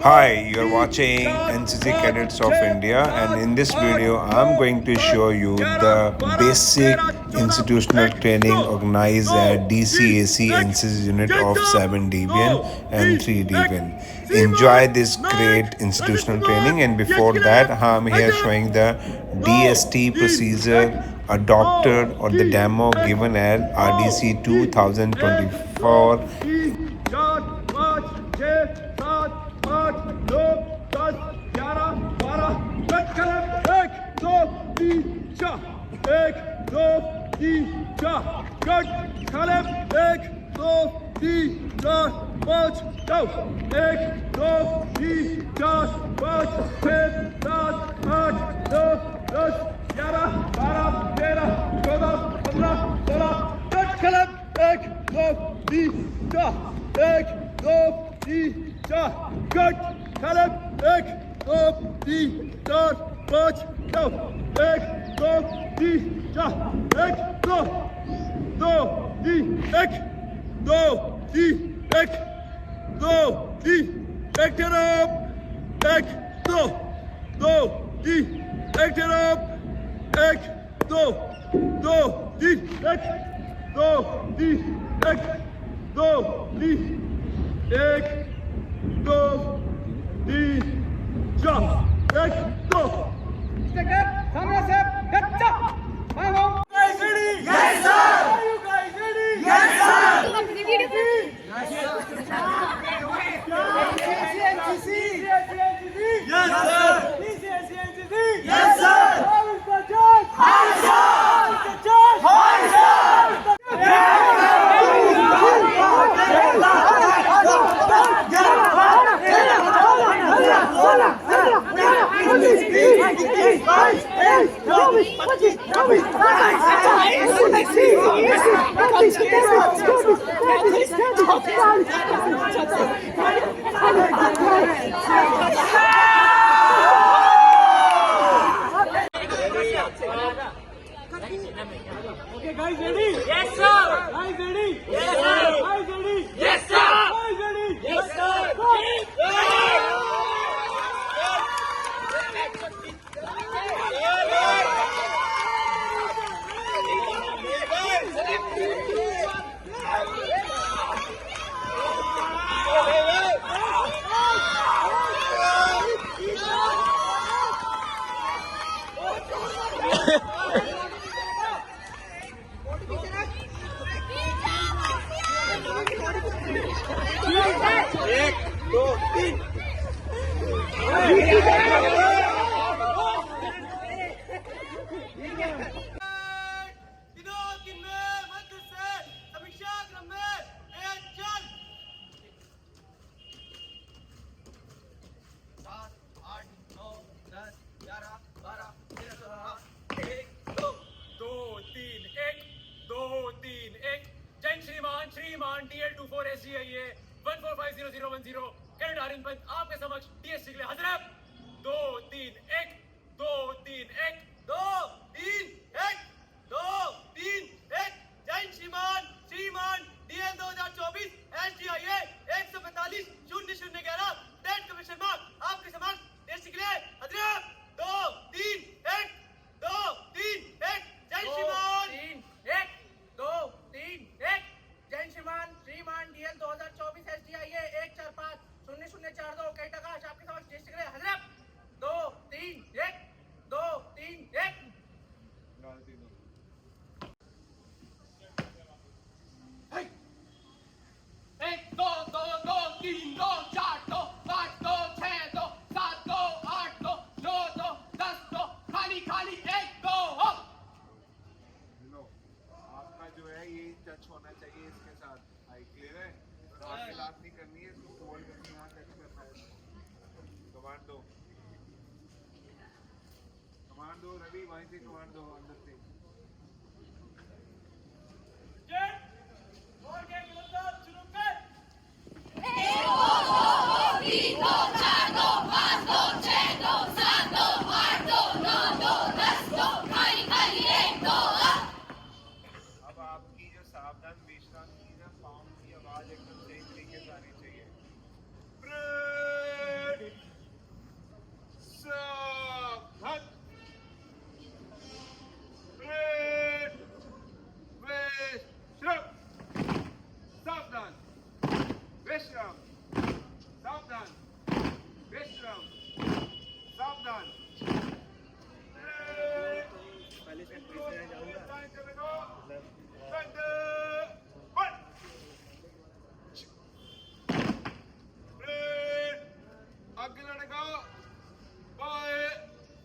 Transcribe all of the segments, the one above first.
Hi, you're watching NCC Cadets of India, and in this video, I'm going to show you the basic institutional training organized at DCAC NCC unit of 7 Deviant and 3 Deviant. Enjoy this great institutional training, and before that, I'm here showing the DST procedure adopted or the demo given at RDC 2024 एक दो तीन चार cut खलम एक दो तीन चार पाँच नौ एक दो तीन चार पाँच छः सात आठ नौ दस 11 12 13 14 15 16 कट खलम एक दो तीन चार एक दो तीन चार कट खलम एक दो तीन चार पाँच नौ एक दो तीन चार एक दो तीन एक दो तीन एक दो तीन एक तरफ एक दो तीन एक तरफ एक दो तीन एक दो तीन एक दो तीन एक दो तीन चार एक दो सामने से गच्चा Are you guys ready? Yes, sir. Are you guys ready? Yes, sir. Yes, sir. Yes, sir. Yes, sir. How is the judge? Hi, sir. How is the judge? Hi, sir. Okay, guys, ready? Yes, sir. Guys, ready? Yes, sir. Guys, ready? Yes, sir. Guys, ready? Yes, sir. एक दो तीन समीक्षा क्रम में चल 7 8 9 10 11 12 13 1 2 2 3 1 2 3 1 जय श्रीमान DL24 SGIA 1450010 cadet Aryan Pant आपके समक्ष DST के लिए हाजिर है 2 3 1 2 3 1 2 3 1 2 3 1 जय श्रीमान DL 2024 SGIA 145 0011 date commission mark आपके समक्ष DST के लिए हाजिर है 2 3 1 2 3 1 जय श्रीमान 1 2 3 1 जय श्रीमान DL 2024 SGIA 1450042 कैट आकाश आपके समक्ष DST के लिए हाजिर 2 3 1 2 3 1 1 2 2 2 3 2 4 2 5 2 6 2 7 2 8 2 9 2 10 2 खाली 1 2 आपका जो है ये टच होना चाहिए इसके साथ आई क्लियर है आपकी बात नहीं करनी है इसको फोल्ड करके यहाँ टच करना है कमांड दो रवि वहीं से कमांड दो अंदर से पाँव की आवाज एकदम सही तरीके से आनी चाहिए सावधान विश्राम सावधान पहले से पैसे जाऊंगा आगे लड़का बाएं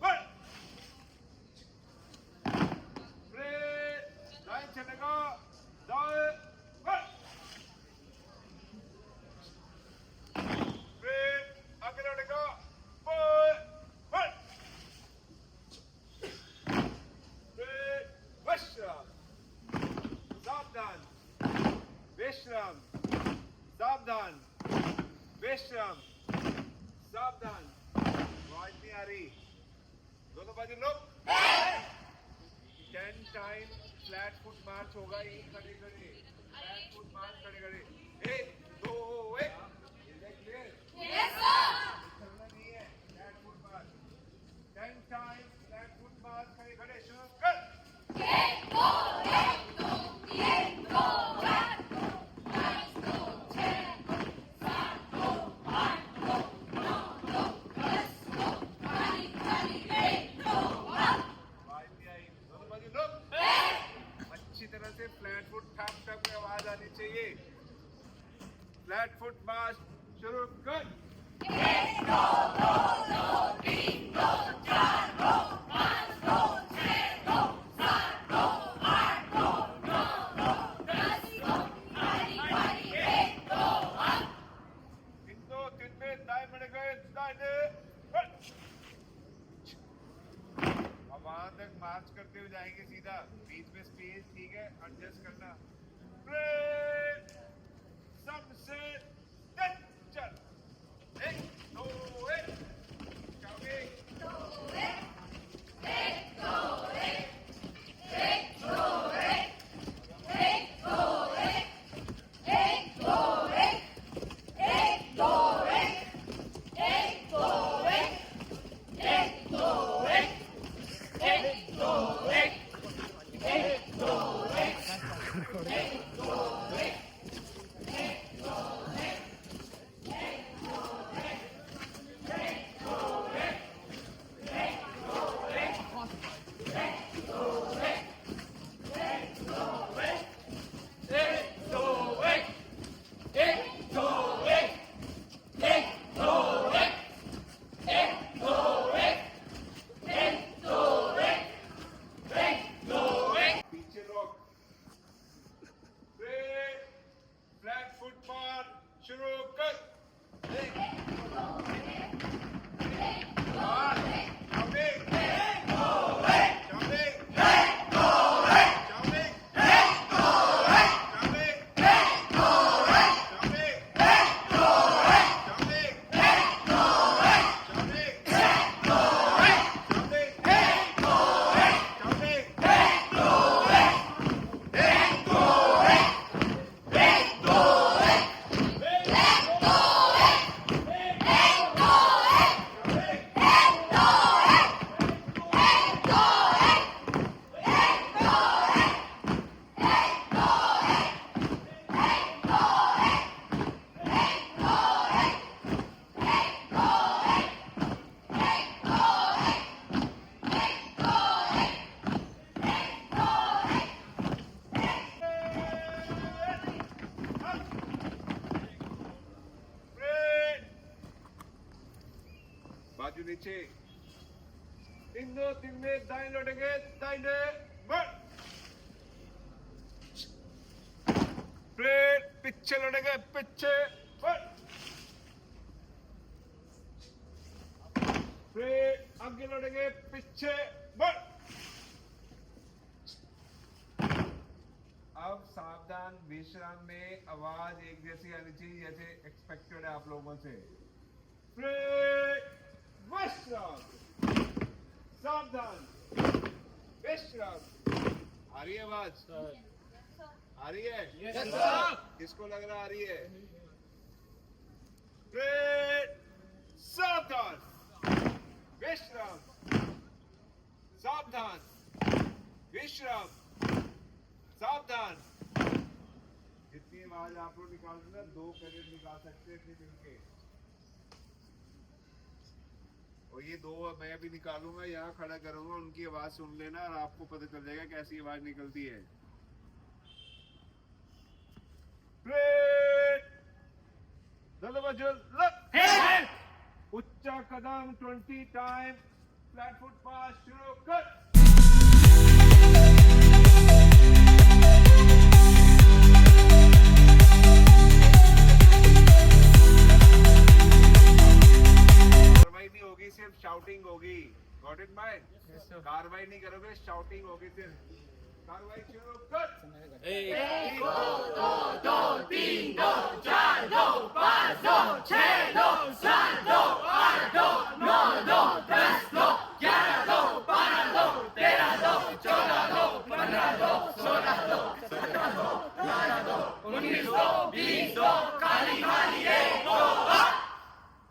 बढ़ दाएं चलेगा दाएं बढ़ आगे लड़का बाएं बढ़ विश्राम सावधान विश्राम सावधान विश्राम सावधान आवाज नहीं आ रही दोनों बाजू लोग 10 टाइम फ्लैट फुट मार्च होगा ये खड़े खड़े फ्लैट फुट मार्च खड़े खड़े 1 2 1 क्लियर यस सर चलना नहीं है फ्लैट फुट मार्च 10 टाइम फ्लैट फुट मार्च खड़े खड़े शुरू कर 1 2 1 2 1 2 1 2 5 2 6 7 8 9 10 11 आवाज नहीं आई दोनों बाजू लोग अच्छी तरह से फ्लैट फुट ठप ठप में आवाज आनी चाहिए फ्लैट फुट मार्च शुरू कर 1 2 2 3 2 4 2 5 2 6 2 7 2 8 2 9 10 1 2 इन दो तीन में दाएं बढ़ गए दाएं अब वहां तक मार्च करते हुए जाएंगे सीधा बीच में स्पेस ठीक है एडजस्ट करना सबसे चल 1 2 1 चाबी 3 2 3 में दाएं लौटेंगे दाहिने बढ़ प्लेट पीछे लौटेंगे पीछे बढ़ प्लेट आगे लौटेंगे पीछे बढ़ अब सावधान विश्राम में आवाज एक जैसी आनी चाहिए जैसे एक्सपेक्टेड है आप लोगों से प्लेट विश्राम सावधान विश्राम आ रही है आवाज आ रही है यस सर किसको लग रहा आ रही है प्लेट सावधान विश्राम सावधान विश्राम सावधान जितनी आवाज आप लोग निकाल रहे हैं 2 कैरेट निकाल सकते हैं सिर्फ इनके और ये दो मैं अभी निकालूंगा, यहाँ खड़ा करूंगा, उनकी आवाज सुन लेना और आपको पता चल जाएगा कैसी आवाज निकलती है। उच्चा कदम 20 टाइम, फ्लैट फुट पास शुरू कर। कार्रवाई नहीं होगी, सिर्फ शाउटिंग होगी। Got it my? कार्रवाई नहीं करोगे, शाउटिंग होगी सिर्फ। कार्रवाई शुरू कर।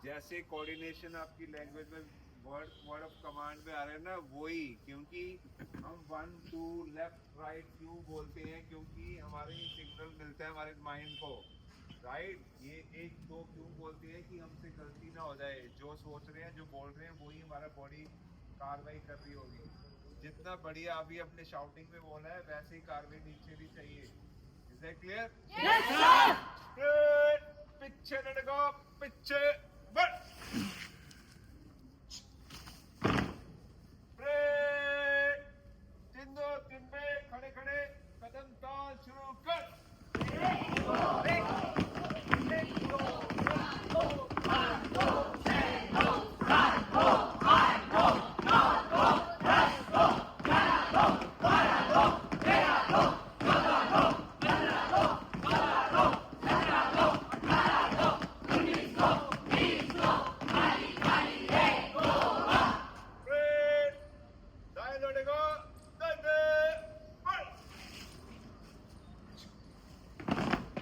जैसे कोऑर्डिनेशन आपकी लैंग्वेज में वर्ड ऑफ कमांड में आ रहे हैं ना, वही, क्योंकि हम 1 2 लेफ्ट राइट क्यों बोलते हैं, क्योंकि हमारे सिग्नल मिलता है हमारे माइंड को, राइट। ये 1 2 क्यों बोलते हैं कि हमसे गलती ना हो जाए, जो सोच रहे हैं जो बोल रहे हैं वही हमारा बॉडी कार्रवाई कर रही होगी। जितना बढ़िया अभी अपने शाउटिंग में बोला है वैसे ही कार्रवाई नीचे भी चाहिए। Is that clear? Yes, sir. पीछे लड़को, पीछे बढ़। तीन में खड़े खड़े कदम ताल शुरू कर। दाएं लड़ेगा, दाएं बढ़।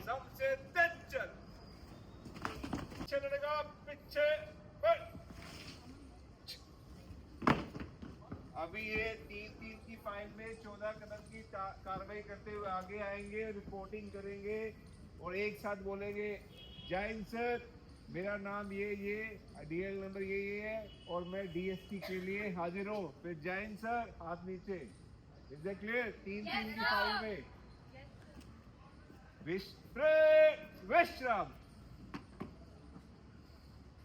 सबसे तेज चल। पीछे लड़ेगा, पीछे बढ़। अभी ये 3 की फाइल में 14 कदम की कार्रवाई करते हुए आगे आएंगे, रिपोर्टिंग करेंगे और एक साथ बोलेंगे, जैन सर मेरा नाम ये डीएल नंबर ये है और मैं डीएसपी के लिए हाजिर हूँ। फिर जैन सर हाथ नीचे। Is that clear? 3 की फाइल में विश्राम,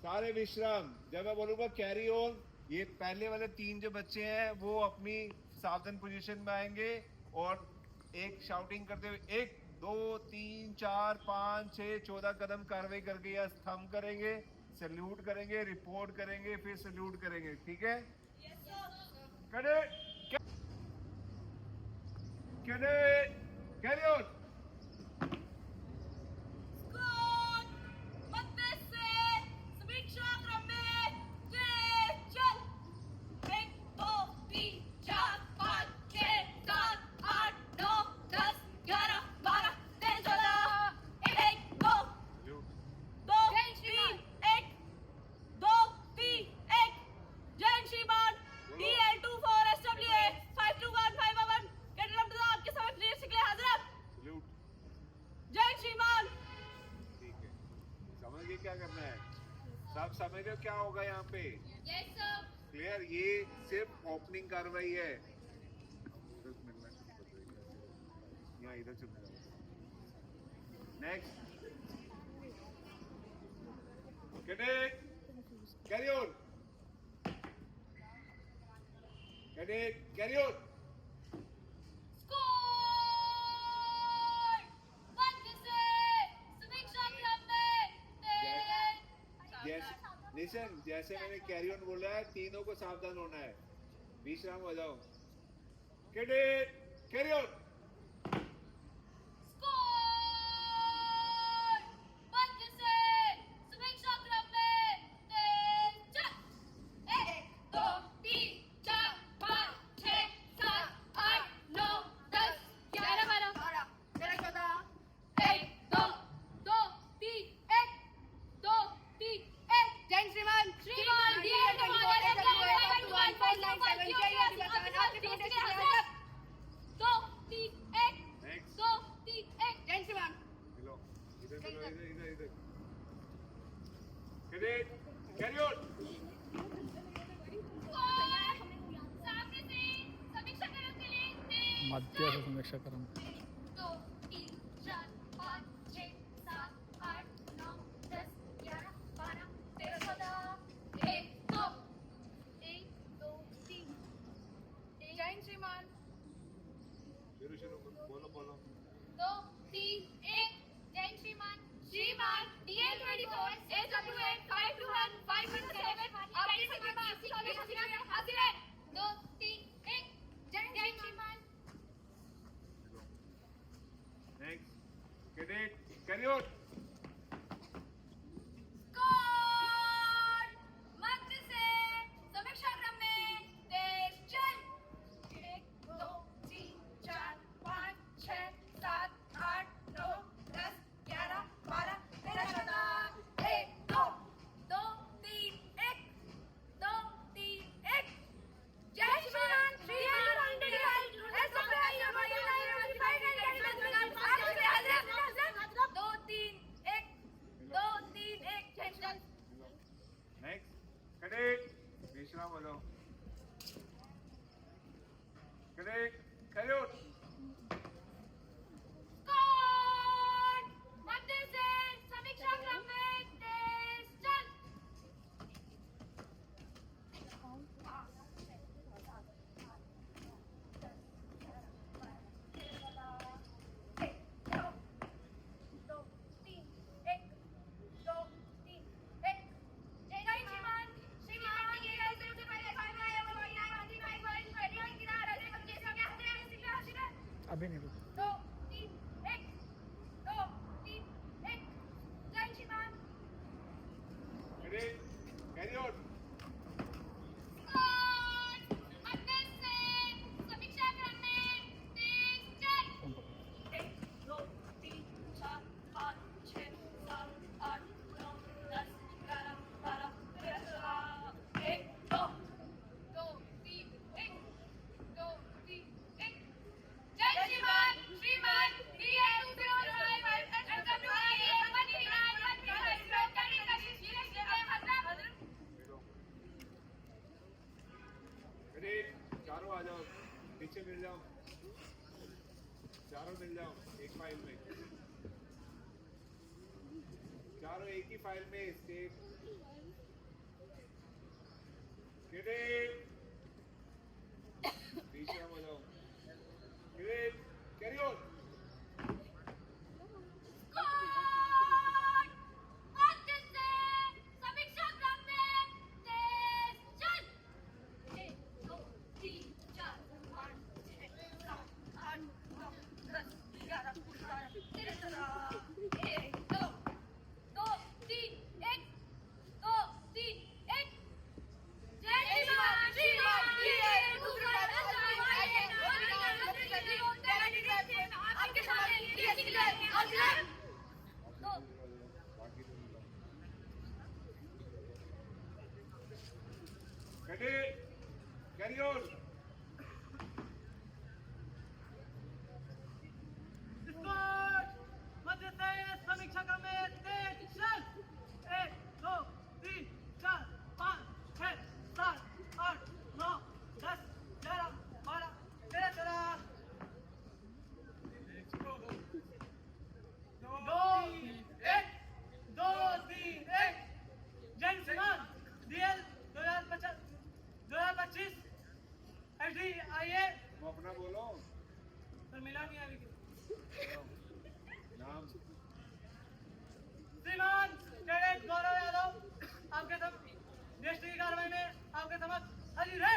सारे विश्राम। जब मैं बोलूंगा कैरी ऑन, ये पहले वाले 3 जो बच्चे हैं वो अपनी सावधान पोजीशन में आएंगे और एक शाउटिंग करते हुए 1 2 3 4 5 6 14 कदम कार्रवाई करके या थंब करेंगे, सैल्यूट करेंगे, रिपोर्ट करेंगे, फिर सैल्यूट करेंगे। ठीक है? Carry on. Squad, मध्य से समीक्षा क्रम में तेज चल। 1 2 3 4 5 6 7 8 9 10 11 12 13 14 1 2 2 3 1 2 3 1 जैन श्रीमान DL24 SWA 521 511 cadet up to आपके समक्ष रीड के लिए हाजिर आप। सैल्यूट। जय श्रीमान। ठीक है, समझ गए क्या करना है? सब समझ रहे हो क्या होगा यहाँ पे? Yes sir. क्लियर? ये सिर्फ ओपनिंग कार्रवाई है। यहाँ इधर चलने जाओ। Next cadet carry on. Cadet carry on. Score मध्य से समीक्षा क्रम में लिसन, जैसे मैंने कैरी ऑन बोला है, तीनों को सावधान होना है। विश्राम हो जाओ। Cadet carry on. स्कोर मध्य से समीक्षा क्रम में तेज चल। 1 2 3 4 5 6 7 8 9 10 11 12 13 14 1 2 2 3 1 2 3 1 जैन श्रीमान DL 2 3 1 नेक्स्ट 2 3 1 जैन श्रीमान। मिलो, इधर इधर। Cadet carry on. स्कोर सामने से समीक्षा करने के लिए तेज मध्य से समीक्षा करूँ 2 3 4 5 6 7 8 9 10 11 12 13 14 1 2 1 2 3 जैन श्रीमान शुरू बोलो 2 3 1 जैन श्रीमान DL 24 SW8 521 517 आपके सभी हाजिर है 2 3 1 जैन श्रीमान next cadet carry on score मध्य से समीक्षा क्रम में तेज चल 1 2 3 4 5 6 7 8 9 10 11 12 13 14 1 2 2 3 1 2 3 1 जय श्रीमान दो तीन एक दो तीन एक जय श्रीमान नेक्स्ट कैडेट विश्राम हो जाओ कैडेट कैरी ऑन स्कोर मध्य से समीक्षा क्रम में तेज चल दो तीन एक दो तीन एक जय श्रीमान ये कैसे उसे पहले फाइल आया वो यहाँ गांधी भाई भाई रेडियो गिरा रहे हैं जैसा क्या हमें सिग्नल हासिल है अभी नहीं रुक 2 3 1 2 3 1 जय श्रीमान कैडेट कैरी ऑन स्कोर मध्य से समीक्षा क्रम में तेज चल 1 2 3 4 5 6 7 8 9 10 11 12 13 1 2 2 3 1 2 3 1 जय श्रीमान DL 25 SW8 कैडेट चारों आ जाओ नीचे मिल जाओ चारों मिल जाओ एक फाइल में चारों एक ही फाइल में स्टेट कैडेट विश्राम हो जाओ कैडेट कैरी ऑन स्कोर मध्य से समीक्षा क्रम में तेज चल 1 2 3 4 5 6 7 8 9 10 11 12 13 1 2 2 3 1 2 3 1 जय श्रीमान ये दूसरा आपके सामने डीएससी के लिए हाजिर दो कैडेट कैरी ऑन मध्य से समीक्षा क्रम में तेज चल 1 2 3 4 5 6 7 8 9 10 11 12 13 दो एक 2 3 1 जैन श्रीमान DL 2025 SDIA तुम अपना बोलो सर मिला नहीं अभी नाम श्रीमान कैडेट गौरव यादव आपके सब देश की कार्रवाई में आपके समक्ष हाजिर है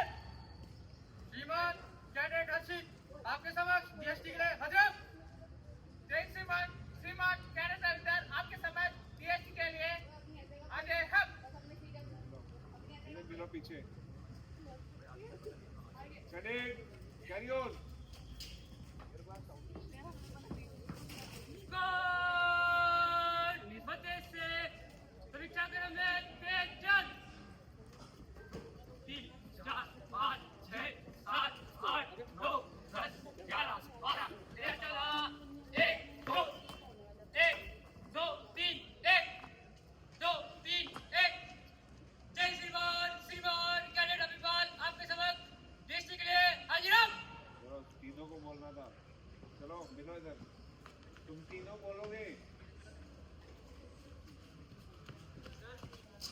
श्रीमान कैडेट हर्षित आपके समक्ष डीएसटी के लिए हाजिर जय श्रीमान कैडेट रविंदर आपके समक्ष डीएसटी के लिए हाजिर है मिलो पीछे कैडेट कैरी ऑन स्कोर मध्य से परीक्षा क्रम में तेज चल 3 4 5 6 7 8 9 10 11 12 13 1 2 1 2 3 1 2 3 1 जय श्रीमान कैडेट अभिपाल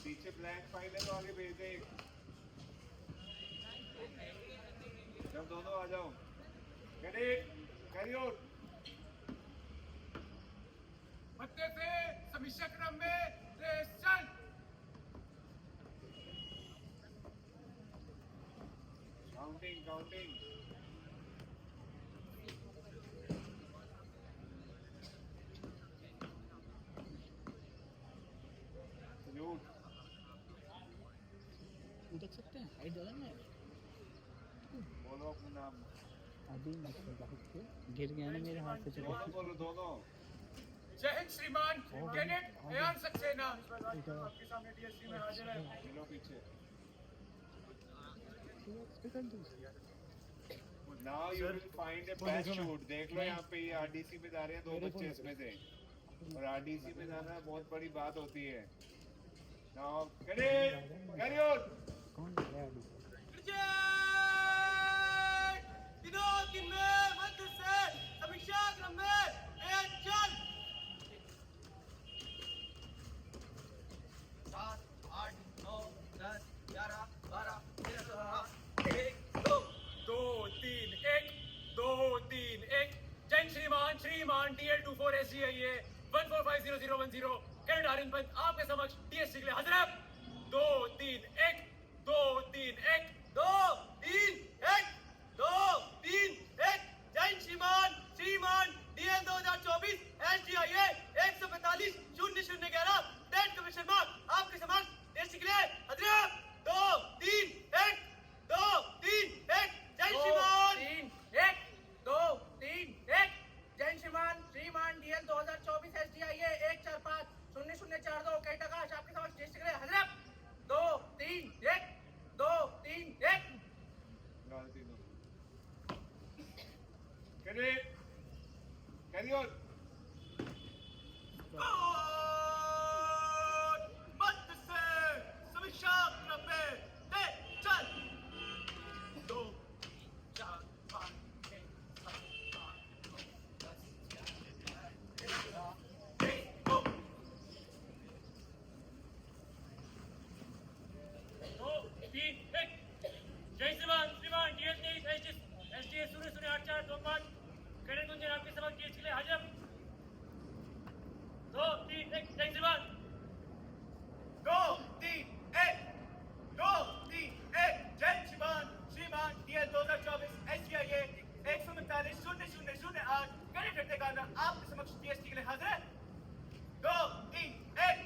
पीछे ब्लैंक फाइल है तो आगे भेज दे। जब दोनों आ जाओ, कैरी ऑन। मध्य से समीक्षा क्रम में रेस चल। Counting salute. देख सकते हैं हाइट ज़्यादा नहीं है। बोलो अपना नाम। अभी मतलब बहुत के गिर गया ना मेरे हाथ से चला। दोनों बोलो, दोनों। जय हिंद श्रीमान कैडेट अयान सक्सेना आपके सामने डीएससी में हाजिर है। चलो पीछे। Now you will find a best shoot। देख लो यहाँ पे ये आरडीसी में जा रहे हैं 2 बच्चे इसमें से, और आरडीसी में जाना बहुत बड़ी बात होती है। Now carry on। कौन है अभी? दिनों दिन में मध्य से समीक्षा क्रम में एक चल। 7 8 9 10 11 12 13 1 2 2 3 1 2 3 1 जय श्रीमान DL24SGIA 145010 कैडेट आर्यन पंत आपके समक्ष डीएससी के लिए हाजिर है। 2 3 1 2 3 1 2 3 1 2 3 1 जय श्रीमान DL 2024 SGIA 145 0011 date commission mark आपके समक्ष देश के लिए हाजिर है। 2 3 1 2 3 1 जय श्रीमान 2 3 1 जय श्रीमान DL 2024 SGIA 145 0042 कैडेट आकाश आपके समक्ष देश के लिए हाजिर है। 2 3 1 2 3 1 Carry on। मध्य से समीक्षा क्रम में एक चल। 2 4 5 6 7 8 9 10 11 12 3 1 जय श्रीमान DL23 SGA 008425 कैडेट गुंजन आपके समक्ष डीएस के लिए हाजिर। 2 3 1 जय श्रीमान 2 3 1 2 3 1 जय श्रीमान DL 2024 SGIA 145 0008 कैडेट हत्याकांड आपके समक्ष डीएसटी के लिए हाजिर है। 2 3 1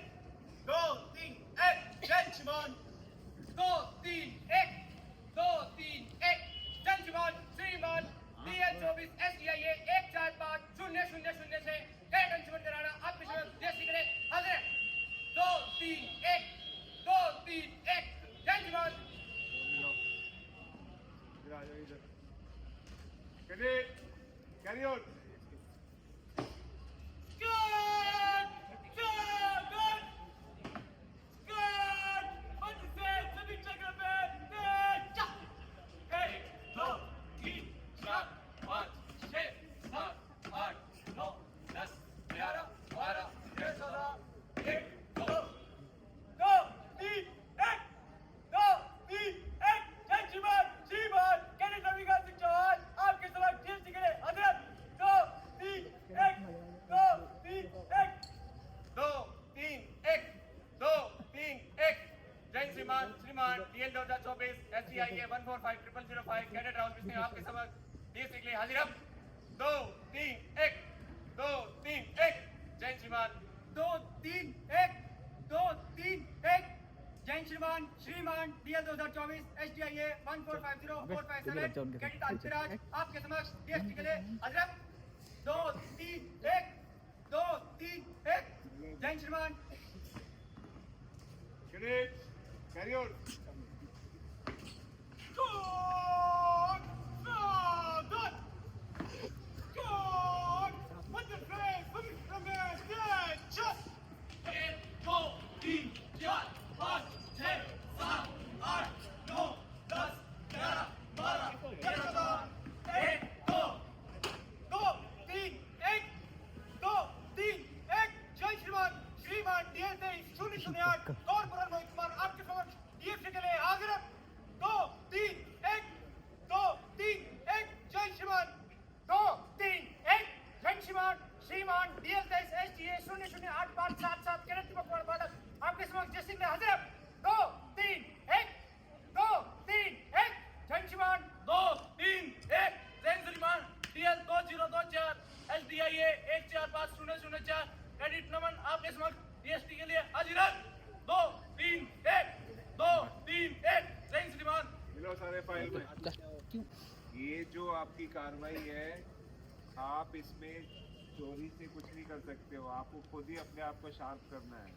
2 3 1 जय श्रीमान 2 3 1 2 3 1 जय श्रीमान DL 24 SGIA 145 0000 से कैडेट अंशुमन कराना आपके समक्ष डीएसटी के लिए हाजिर है। 2 3 1 2 3 1 जय श्रीमान इधर आ जाओ इधर। Carry on। Good! मध्य से समीक्षा क्रम में चल। 1 2 3 4 5 6 7 8 9 10 11 12 13 1 2 2 3 1 2 3 1 जय श्रीमान कैडेट रविकांत सिंह चौहान आपके समक्ष डीएसटी के लिए हाजिर है। 2 3 1 2 3 1 2 3 1 2 3 1 जय श्रीमान DL 2024 SGIA 1450005 cadet Rahul Bismil आपके समक्ष डीएससी के लिए हाजिर है। 2 3 1 2 3 1 जय श्रीमान 2 3 1 2 3 1 जय श्रीमान DL 2024 SGIA 1450457 कैडेट अंतराज आपके समक्ष डीएसटी के लिए हाजिर है। 2 3 1 2 3 1 जय श्रीमान Carry on। Good! मध्य से समीक्षा में एक चल। 1 2 3 4 5 6 7 8 9 10 11 12 13 1 2 2 3 1 2 3 1 जय श्रीमान DL 23 0008 कॉर्पोरल मोहित क्यों ये जो आपकी कार्रवाई है, आप इसमें चोरी से कुछ नहीं कर सकते हो, आपको खुद ही अपने आप को शार्प करना है।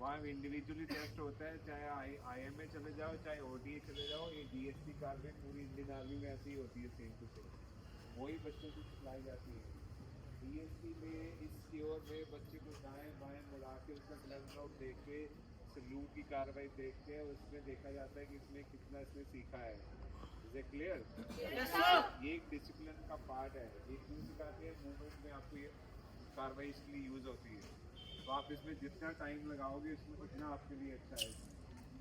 वहाँ इंडिविजुअली टेस्ट होता है, चाहे IMA चले जाओ, चाहे ODA चले जाओ, ये DSP कार्रवाई पूरी इंडियन आर्मी में ऐसी ही होती है, सेम टू सेम वही बच्चों को सिखलाई जाती है। DSP में इस क्योर में बच्चे को दाएं बाएं मुड़ा के उसका ग्लव्स आउट देख के, सल्यूट की कार्रवाई देख के उसमें देखा जाता है कि इसमें कितना इसने सीखा है। Is it clear? ये एक डिसिप्लिन का पार्ट है। ये क्यों सिखाते हैं? मूवमेंट में आपको ये कार्रवाई इसलिए यूज होती है, तो आप इसमें जितना टाइम लगाओगे उसमें उतना आपके लिए अच्छा है।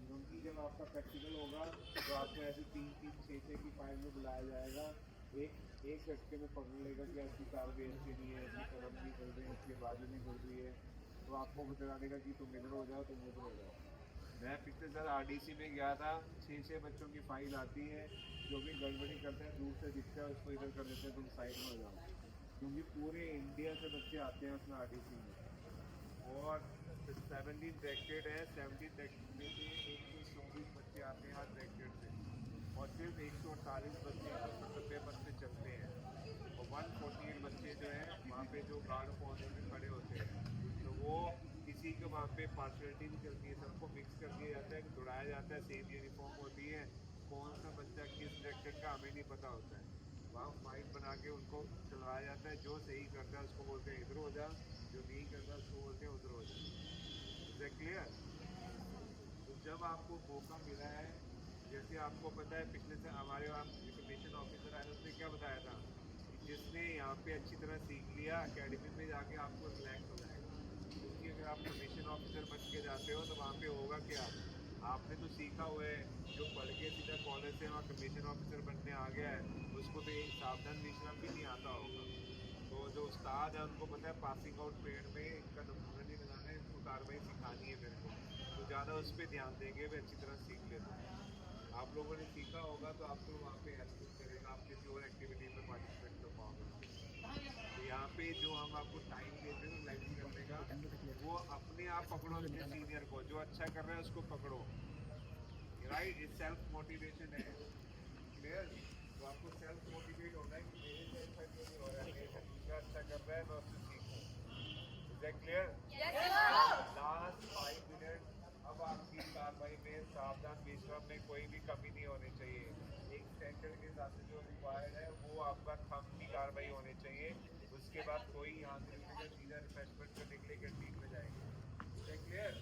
क्योंकि जब आपका प्रैक्टिकल होगा तो आपको ऐसे 3-3, 6-6 की फाइल में बुलाया जाएगा, एक झटके में पकड़ लेगा कि ऐसी कार्रवाई अच्छी नहीं है, ऐसी कदम नहीं कर रही है, इसके बाजू नहीं कर रही है, तो आपको बता देगा कि तुम इधर हो जाओ, तुम उधर हो जाओ। मैं पिछले साल RDC में गया था, 6-6 बच्चों की फाइल आती है, जो भी गड़बड़ी करते हैं दूर से दिखता है उसको इधर कर देते हैं, तुम साइड में हो जाओ, क्योंकि पूरे इंडिया से बच्चे आते हैं उसमें RDC में। और 17 डायरेक्टेड है, 17 डायरेक्टेड में से 124 बच्चे आते हैं हर डायरेक्टेड से, और सिर्फ 148 बच्चे 190 पद से चलते हैं, और 148 बच्चे जो हैं वहाँ पे जो गार्ड पहुँचने में खड़े होते हैं, तो वो किसी के वहाँ पे पार्शलिटी नहीं चलती है, सबको मिक्स कर दिया जाता है, दौड़ाया जाता है, सेम यूनिफॉर्म होती है, कौन सा बच्चा किस डायरेक्टेड का हमें नहीं पता होता है। वहाँ फाइट बना के उनको चलवाया जाता है, जो सही करता है उसको बोलते हैं इधर हो जा, जो नहीं करता उसको बोलते हैं उधर हो जा। Is that clear? तो जब आपको मौका मिला है, जैसे आपको पता है पिछले से हमारे वहाँ इंफॉर्मेशन ऑफिसर आए, उसने क्या बताया था कि जिसने यहाँ पे अच्छी तरह सीख लिया, अकेडमी में जाके आपको रिलैक्स हो जाएगा, क्योंकि अगर आप कमीशन ऑफिसर बन के जाते हो तो वहाँ पे होगा क्या, आपने तो सीखा हुआ है, जो पढ़ के सीधा कॉलेज से वहाँ कमीशन ऑफिसर बनने आ गया है, उसको तो एक सावधान विश्राम भी नहीं आता होगा। तो जो उस्ताद है उनको पता है पासिंग आउट पीरियड में इनका नंबर नहीं लगाना है, इसको कार्रवाई सिखानी है मेरे को, तो ज़्यादा उस पर ध्यान देंगे, वे अच्छी तरह सीख लेते हैं। आप लोगों ने सीखा होगा तो आपको वहाँ पे हेल्प करेगा, आप किसी और एक्टिविटी में पार्टिसिपेट कर पाओगे। तो यहाँ पे जो हम आपको टाइम देते हैं ना लाइव करने का, वो अपने आप पकड़ो अपने सीनियर को, जो अच्छा कर रहा है उसको पकड़ो, राइट? ये सेल्फ मोटिवेशन है, क्लियर? तो आपको सेल्फ मोटिवेट होना है कि मेरे से अच्छा क्यों नहीं हो रहा है, मेरे से दूसरा अच्छा कर रहा है, मैं उससे सीखूँ। Is that clear? Last 5 minute. अब आपकी कार्रवाई में सावधान विश्राम में कोई भी कमी नहीं होनी चाहिए, एक स्टैंडर्ड के हिसाब से जो रिक्वायर्ड है वो आपका थंब की कार्रवाई होनी चाहिए। उसके बाद कोई यहाँ से सीधा रिफ्रेशमेंट करने के लिए कैंटीन में जाएंगे। क्लियर?